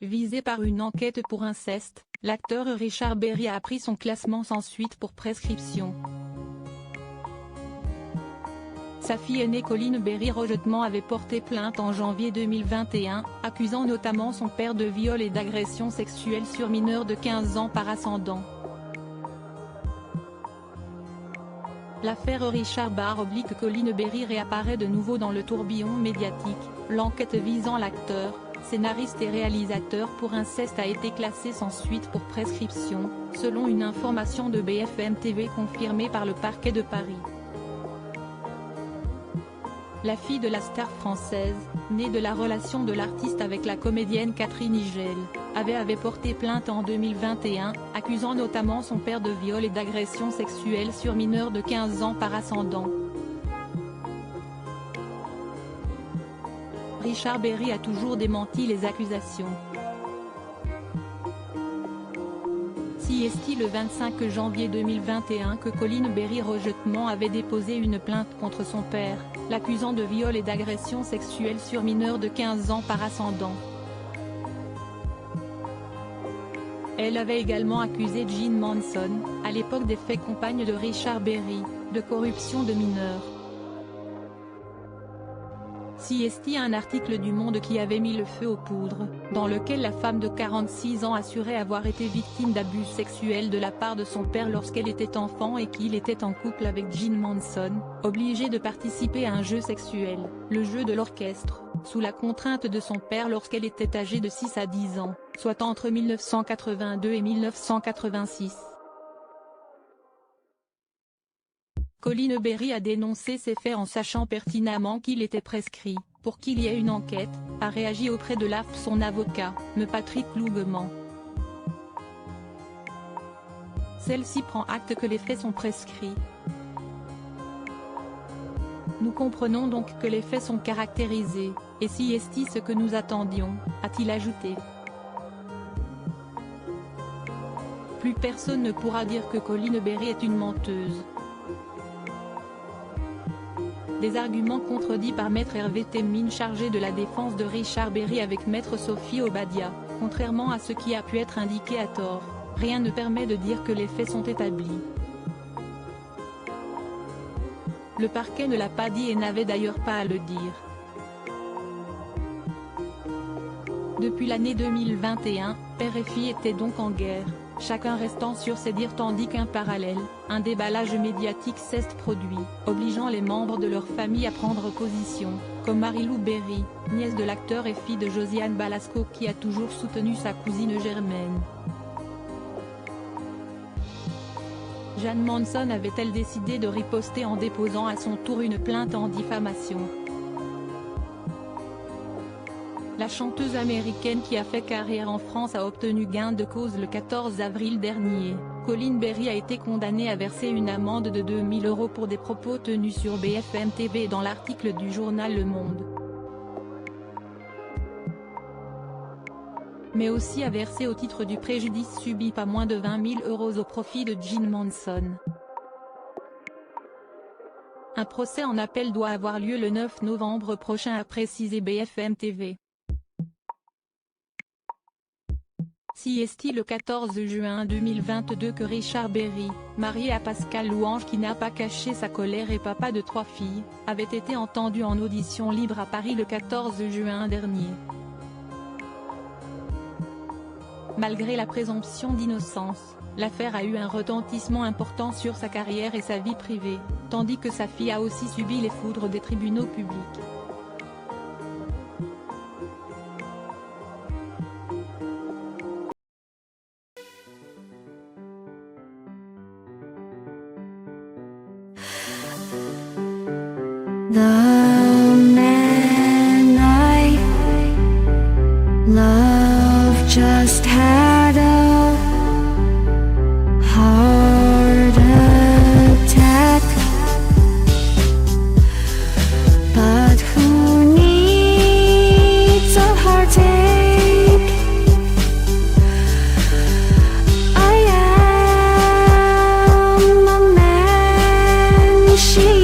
Visé par une enquête pour inceste, l'acteur Richard Berry a appris son classement sans suite pour prescription. Sa fille aînée Colleen Berry Rogetman avait porté plainte en janvier 2021, accusant notamment son père de viol et d'agression sexuelle sur mineur de 15 ans par ascendant. L'affaire Richard Berry Colleen réapparaît de nouveau dans le tourbillon médiatique. L'enquête visant l'acteur, scénariste et réalisateur pour inceste a été classée sans suite pour prescription, selon une information de BFM TV confirmée par le parquet de Paris. La fille de la star française, née de la relation de l'artiste avec la comédienne Catherine Higel, avait porté plainte en 2021, accusant notamment son père de viol et d'agression sexuelle sur mineur de 15 ans par ascendant. Richard Berry a toujours démenti les accusations. CST le 25 janvier 2021 que Colleen Berry Rogetman avait déposé une plainte contre son père, l'accusant de viol et d'agression sexuelle sur mineur de 15 ans par ascendant. Elle avait également accusé Jean Manson, à l'époque des faits compagne de Richard Berry, de corruption de mineurs. CST un article du Monde qui avait mis le feu aux poudres, dans lequel la femme de 46 ans assurait avoir été victime d'abus sexuels de la part de son père lorsqu'elle était enfant et qu'il était en couple avec Jean Manson, obligé de participer à un jeu sexuel, le jeu de l'orchestre, sous la contrainte de son père lorsqu'elle était âgée de 6 à 10 ans, soit entre 1982 et 1986. Colleen Berry a dénoncé ces faits en sachant pertinemment qu'il était prescrit, pour qu'il y ait une enquête, a réagi auprès de l'AFP son avocat, M. Patrick Louguement. Celle-ci prend acte que les faits sont prescrits. Nous comprenons donc que les faits sont caractérisés, et si est ce que nous attendions, a-t-il ajouté. Plus personne ne pourra dire que Colleen Berry est une menteuse. Des arguments contredits par Maître Hervé Temmin chargé de la défense de Richard Berry avec Maître Sophie Obadia, contrairement à ce qui a pu être indiqué à tort, rien ne permet de dire que les faits sont établis. Le parquet ne l'a pas dit et n'avait d'ailleurs pas à le dire. Depuis l'année 2021, père et fille étaient donc en guerre, chacun restant sur ses dires tandis qu'un parallèle, un déballage médiatique s'est produit, obligeant les membres de leur famille à prendre position, comme Marie-Lou Berry, nièce de l'acteur et fille de Josiane Balasco qui a toujours soutenu sa cousine Germaine. Jean Manson avait-elle décidé de riposter en déposant à son tour une plainte en diffamation? La chanteuse américaine qui a fait carrière en France a obtenu gain de cause le 14 avril dernier. Colleen Berry a été condamnée à verser une amende de 2 000 € pour des propos tenus sur BFM TV et dans l'article du journal Le Monde. Mais aussi a versé au titre du préjudice subi pas moins de 20 000 € au profit de Jean Manson. Un procès en appel doit avoir lieu le 9 novembre prochain a précisé BFM TV. CST le 14 juin 2022 que Richard Berry, marié à Pascal Louange qui n'a pas caché sa colère et papa de 3 filles, avait été entendu en audition libre à Paris le 14 juin dernier. Malgré la présomption d'innocence, l'affaire a eu un retentissement important sur sa carrière et sa vie privée, tandis que sa fille a aussi subi les foudres des tribunaux publics. The man I love just had a heart attack, but who needs a heartache? I am a man she